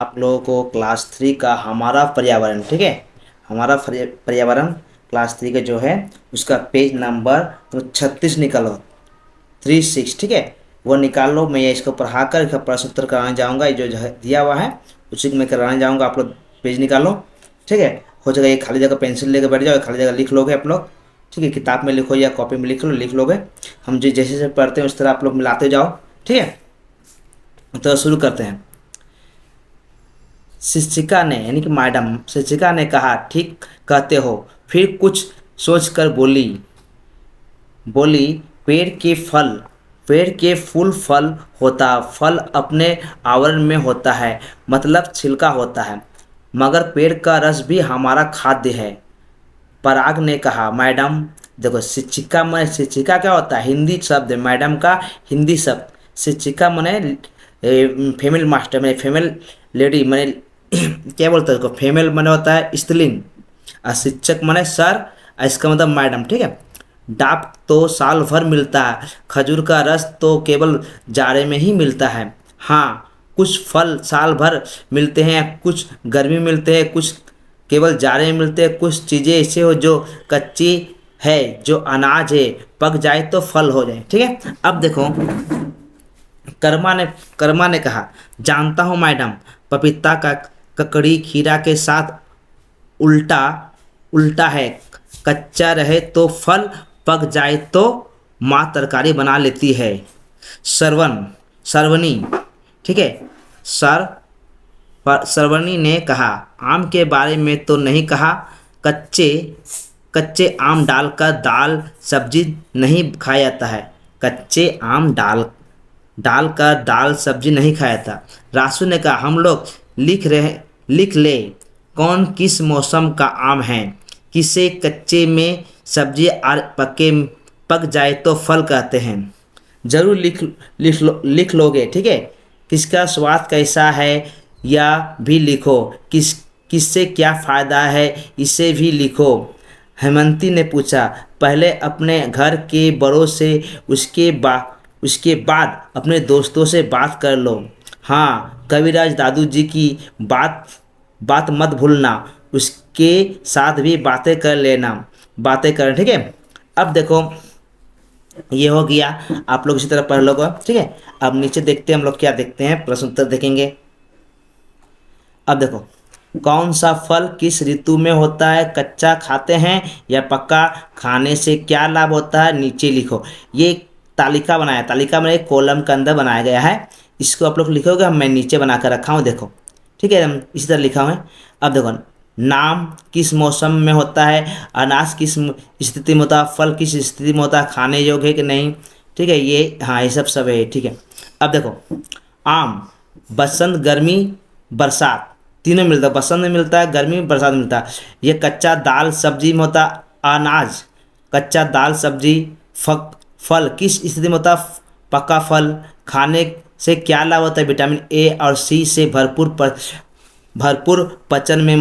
आप लोगों को क्लास 3 का हमारा पर्यावरण, ठीक है, हमारा पर्यावरण क्लास 3 का जो है उसका पेज नंबर तो 36 निकालो, 36, ठीक है, वो निकाल लो। मैं इसको पढ़ा कर इसका प्रश्न उत्तर कराने जाऊँगा। ये जो है दिया हुआ है उसी को मैं कराने जाऊँगा। आप लोग पेज निकालो, ठीक है। हो जाएगा, ये खाली जगह पेंसिल लेकर बैठ जाओ, खाली जगह लिख लोगे आप लोग, ठीक है। किताब में लिखो या कॉपी में लिख लोगे। हम जो जैसे जैसे पढ़ते हैं उस तरह आप लोग मिलाते जाओ, ठीक है। तो शुरू करते हैं। शिक्षिका ने यानी कि मैडम शिक्षिका ने कहा, ठीक कहते हो। फिर कुछ सोचकर बोली बोली पेड़ के फूल फल होता, फल अपने आवरण में होता है, मतलब छिलका होता है, मगर पेड़ का रस भी हमारा खाद्य है। पराग ने कहा, मैडम देखो, शिक्षिका में शिक्षिका क्या होता है, हिंदी शब्द है, मैडम का हिंदी शब्द। शिक्षिका मने फीमेल मास्टर में फीमेल लेडी मने क्या बोलते हैं उसको, फीमेल मने होता है स्त्रीलिंग, और शिक्षक मने सर, और इसका मतलब मैडम, ठीक है। डाब तो साल भर मिलता है, खजूर का रस तो केवल जाड़े में ही मिलता है। हाँ, कुछ फल साल भर मिलते हैं, कुछ गर्मी में मिलते हैं, कुछ केवल जाड़े में मिलते हैं। कुछ चीज़ें ऐसे हो जो कच्ची है, जो अनाज है, पक जाए तो फल हो जाए, ठीक है। अब देखो, कर्मा ने कर्मा ने कहा, जानता हूँ मैडम, पपीता का ककड़ी खीरा के साथ उल्टा उल्टा है, कच्चा रहे तो फल, पक जाए तो माँ तरकारी बना लेती है। सरवनी, ठीक है। सर सरवणी ने कहा, आम के बारे में तो नहीं कहा, कच्चे कच्चे आम डालकर दाल सब्जी नहीं खाया जाता है, कच्चे आम डालकर दाल सब्जी नहीं खाया था। रासू ने कहा, हम लोग लिख ले, कौन किस मौसम का आम है, किसे कच्चे में सब्जी और पक जाए तो फल कहते हैं। जरूर लिख लोगे, ठीक है। किसका स्वाद कैसा है या भी लिखो, किससे क्या फ़ायदा है इसे भी लिखो। हेमंती ने पूछा, पहले अपने घर के बड़ों से, उसके बाद अपने दोस्तों से बात कर लो। हाँ, कविराज दादू जी की बात बात मत भूलना, उसके साथ भी बातें कर लेना, बातें कर, ठीक है। अब देखो, ये हो गया, आप लोग इसी तरह पढ़ लोगे, ठीक है। अब नीचे देखते हैं हम लोग क्या देखते हैं, प्रश्न उत्तर देखेंगे। अब देखो, कौन सा फल किस ऋतु में होता है, कच्चा खाते हैं या पक्का, खाने से क्या लाभ होता है, नीचे लिखो। ये तालिका बनाया, तालिका में एक कॉलम के अंदर बनाया गया है, इसको आप लोग लिखोगे, मैं नीचे बना कर रखा हूँ, देखो, ठीक है। हम इसी तरह लिखा हुआ है। अब देखो, नाम किस मौसम में होता है, अनाज किस स्थिति में होता है, फल किस स्थिति में होता है, खाने योग्य है कि नहीं, ठीक है। ये हाँ, ये सब है, ठीक है। अब देखो, आम बसंत गर्मी बरसात तीनों मिलता है, बसंत में मिलता है, गर्मी में, बरसात में मिलता है। ये कच्चा दाल सब्जी में होता है, अनाज कच्चा दाल सब्जी। फल किस स्थिति में होता है, पका फल। खाने से क्या लाभ होता है, विटामिन ए और सी से भरपूर पचन में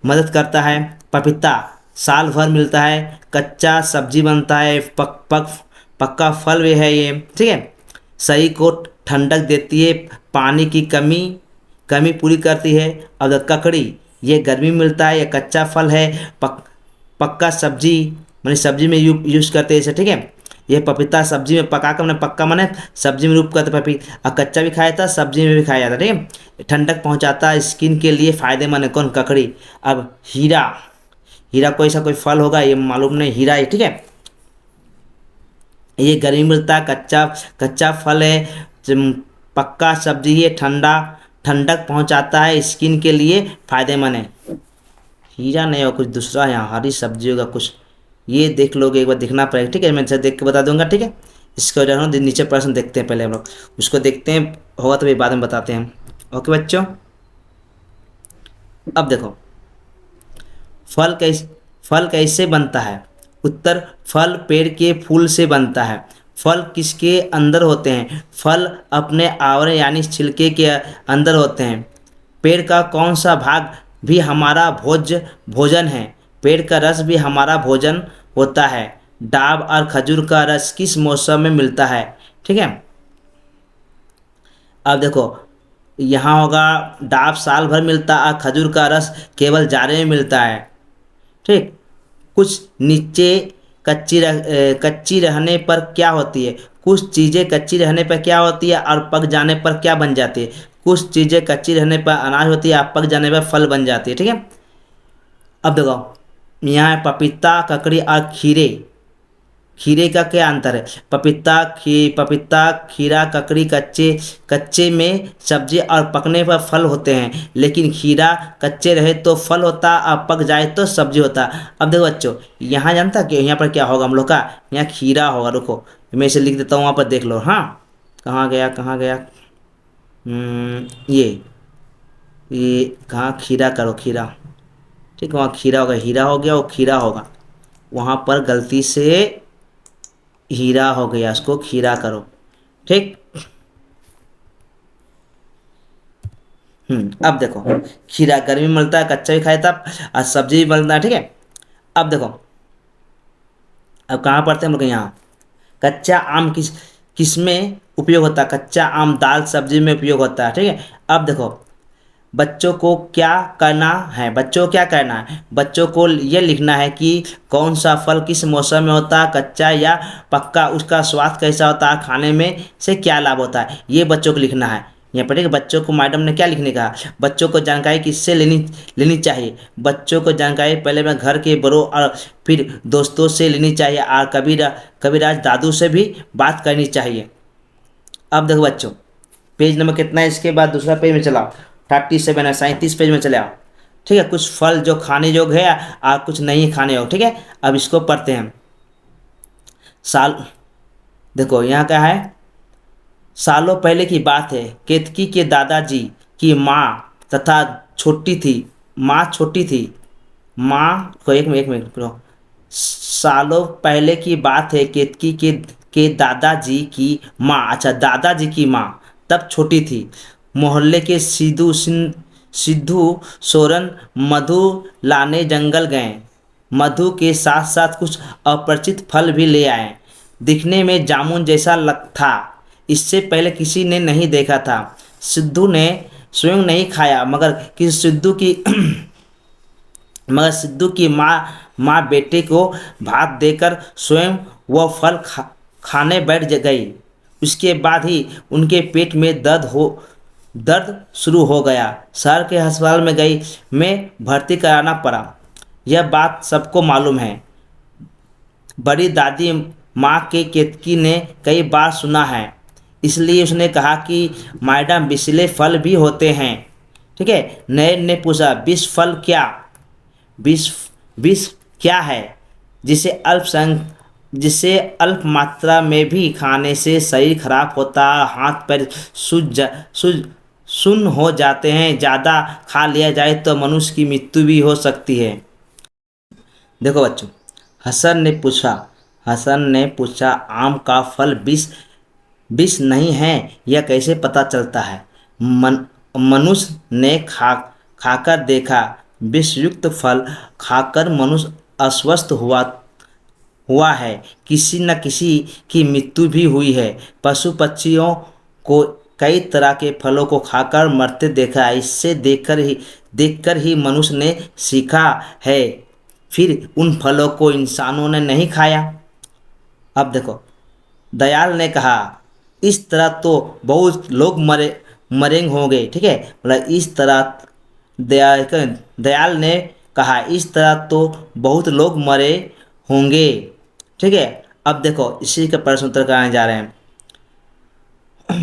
मदद करता है। पपीता साल भर मिलता है, कच्चा सब्जी बनता है, पक्का फल भी है ये, ठीक है। शरीर को ठंडक देती है, पानी की कमी पूरी करती है। और ककड़ी, ये गर्मी में मिलता है, ये कच्चा फल है, पक्का सब्जी मैंने सब्जी में यूज़ करते हैं इसे, ठीक है। ये पपीता सब्जी में पका कर, मैंने पक्का मैंने सब्जी में रूप करते पपीता, और कच्चा भी खाया जाता, सब्जी में भी खाया जाता, ठीक है। ठंडक पहुंचाता है, स्किन के लिए फायदेमंद है, कौन, ककड़ी। अब हीरा, हीरा कोई सा कोई फल होगा, ये मालूम नहीं, हीरा है, ठीक है। ये गर्मी मिलता है, कच्चा फल है, पक्का सब्जी है, ठंडक पहुंचाता है, स्किन के लिए फायदेमंद है। हीरा नहीं और कुछ दूसरा है, हरी सब्जियों का कुछ, ये देख लोगे, एक बार देखना पड़ेगा, ठीक है। मैं देख के बता दूंगा, ठीक है। इसके वजह से नीचे प्रश्न देखते हैं, पहले हम लोग उसको देखते हैं, होगा तो भी बाद में बताते हैं। ओके बच्चों, अब देखो, फल कैसे बनता है। उत्तर, फल पेड़ के फूल से बनता है। फल किसके अंदर होते हैं, फल अपने आवरण यानी छिलके के अंदर होते हैं। पेड़ का कौन सा भाग भी हमारा भोजन है, पेड़ का रस भी हमारा भोजन होता है। डाब और खजूर का रस किस मौसम में मिलता है, ठीक है। अब देखो, यहाँ होगा डाब साल भर मिलता है, खजूर का रस केवल जाड़े में मिलता है। ठीक। कुछ नीचे कच्ची रहने पर क्या होती है? कुछ चीज़ें कच्ची रहने पर क्या होती है और पक जाने पर क्या बन जाती है? कुछ चीज़ें कच्ची रहने पर अनाज होती है और पक जाने पर फल बन जाती है। ठीक है। अब देखो यहाँ है पपीता, ककड़ी और खीरे। खीरे का क्या अंतर है? पपीता, खीरा, ककड़ी कच्चे कच्चे में सब्जी और पकने पर फल होते हैं, लेकिन खीरा कच्चे रहे तो फल होता और पक जाए तो सब्जी होता। अब देखो बच्चों, यहाँ जानता कि यहाँ पर क्या होगा हम लोग का? यहाँ खीरा होगा। रुको मैं इसे लिख देता हूँ, वहाँ पर देख लो। हाँ, कहाँ गया कहाँ गया? ये कहाँ? खीरा करो, खीरा। ठीक, वहाँ खीरा होगा, हीरा हो गया, वो खीरा होगा। वहाँ पर गलती से हीरा हो गया, उसको खीरा करो। ठीक। अब देखो, खीरा गर्मी में मिलता है, कच्चा भी खाए तब, और सब्जी भी बनता है। ठीक है। अब देखो, अब कहाँ पढ़ते हैं हम लोग? यहाँ कच्चा आम किस में उपयोग होता है? कच्चा आम दाल सब्जी में उपयोग होता है। ठीक है। अब देखो, बच्चों को क्या करना है? बच्चों को क्या करना है? बच्चों को ये लिखना है कि कौन सा फल किस मौसम में होता है, कच्चा या पक्का, उसका स्वाद कैसा होता है, खाने में से क्या लाभ होता है, ये बच्चों को लिखना है यहाँ पर। ठीक है। बच्चों को मैडम ने क्या लिखने कहा? बच्चों को जानकारी किससे लेनी लेनी चाहिए? बच्चों को जानकारी पहले मैं घर के बड़ों और फिर दोस्तों से लेनी चाहिए, और कबीराज दादू से भी बात करनी चाहिए। अब देखो बच्चों, पेज नंबर कितना है? इसके बाद दूसरा पेज में चलाओ। 37 है, 37 पेज में चले आओ। ठीक है। कुछ फल जो खाने योग्य है और कुछ नहीं खाने योग्य। ठीक है। अब इसको पढ़ते हैं। साल देखो यहाँ क्या है? सालों पहले की बात है, केतकी के दादाजी की माँ तथा छोटी थी माँ छोटी थी माँ को एक मिनट रुको। सालों पहले की बात है, केतकी के दादाजी की माँ, अच्छा दादाजी की माँ तब छोटी थी। मोहल्ले के सिद्धू सोरन मधु लाने जंगल गए। मधु के साथ साथ कुछ अपरिचित फल भी ले आए। दिखने में जामुन जैसा लग था, इससे पहले किसी ने नहीं देखा था। सिद्धू ने स्वयं नहीं खाया, मगर सिद्धू की माँ बेटे को भात देकर स्वयं वह फल खाने बैठ गई। उसके बाद ही उनके पेट में दर्द शुरू हो गया। शहर के अस्पताल में में भर्ती कराना पड़ा। यह बात सबको मालूम है। बड़ी दादी माँ के केतकी ने कई बार सुना है, इसलिए उसने कहा कि मैडम विषैले फल भी होते हैं। ठीक है। नयन ने पूछा, विष फल क्या? विष विष क्या है? जिसे अल्प मात्रा में भी खाने से शरीर खराब होता, हाथ पैर सूज सुन्न हो जाते हैं, ज़्यादा खा लिया जाए तो मनुष्य की मृत्यु भी हो सकती है। देखो बच्चों, हसन ने पूछा आम का फल विष विष नहीं है, यह कैसे पता चलता है? मनुष्य ने खाकर देखा। विषयुक्त फल खाकर मनुष्य अस्वस्थ हुआ है, किसी न किसी की मृत्यु भी हुई है। पशु पक्षियों को कई तरह के फलों को खाकर मरते देखा है। इससे देखकर ही मनुष्य ने सीखा है, फिर उन फलों को इंसानों ने नहीं खाया। अब देखो, दयाल ने कहा, इस तरह तो बहुत लोग मरेंगे होंगे। ठीक है। मतलब इस तरह दयाल ने कहा, इस तरह तो बहुत लोग मरे होंगे। ठीक है। अब देखो, इसी का प्रश्न उत्तर कराने जा रहे हैं।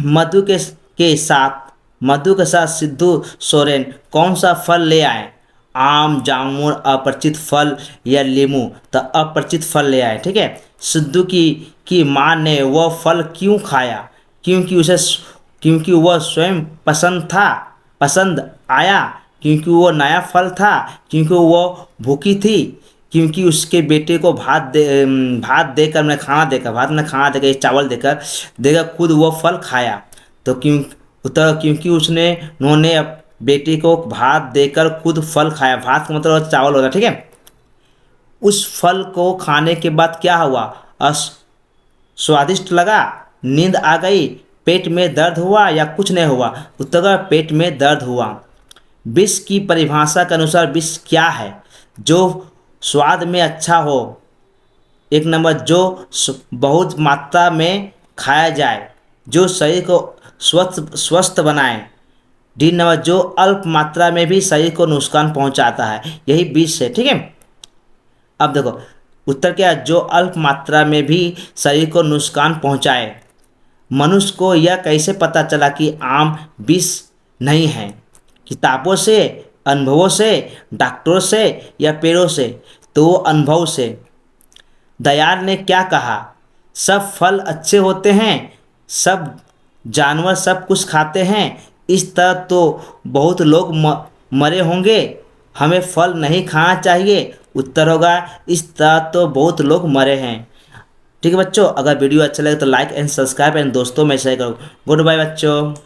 मधु के साथ सिद्धू सोरेन कौन सा फल ले आए? आम, जामुन, अपरिचित फल या लीमू? तो अपरिचित फल ले आए। ठीक है। सिद्धू की माँ ने वह फल क्यों खाया? क्योंकि वह स्वयं पसंद आया, क्योंकि वह नया फल था, क्योंकि वह भूखी थी, क्योंकि उसके बेटे को भात देकर मैंने खाना देकर भात में खाना देकर चावल देकर खुद वह फल खाया। तो क्योंकि उन्होंने बेटे को भात देकर खुद फल खाया। भात का मतलब चावल होता है। ठीक है। उस फल को खाने के बाद क्या हुआ? स्वादिष्ट लगा, नींद आ गई, पेट में दर्द हुआ या कुछ नहीं हुआ? उत्तर होगा पेट में दर्द हुआ। विष की परिभाषा के अनुसार विष क्या है? जो स्वाद में अच्छा हो। एक नंबर, जो बहुत मात्रा में खाया जाए, जो शरीर को स्वस्थ बनाए। डी नंबर, जो अल्प मात्रा में भी शरीर को नुकसान पहुंचाता है, यही विष है। ठीक है, अब देखो उत्तर क्या है? जो अल्प मात्रा में भी शरीर को नुकसान पहुंचाए। मनुष्य को यह कैसे पता चला कि आम विष नहीं है? किताबों से, अनुभवों से, डॉक्टरों से या पेड़ों से? तो वो अनुभव से। दयाल ने क्या कहा? सब फल अच्छे होते हैं, सब जानवर सब कुछ खाते हैं, इस तरह तो बहुत लोग मरे होंगे, हमें फल नहीं खाना चाहिए। उत्तर होगा इस तरह तो बहुत लोग मरे हैं। ठीक है बच्चों, अगर वीडियो अच्छा लगे तो लाइक एंड सब्सक्राइब एंड दोस्तों में शेयर करो। गुड बाय बच्चों।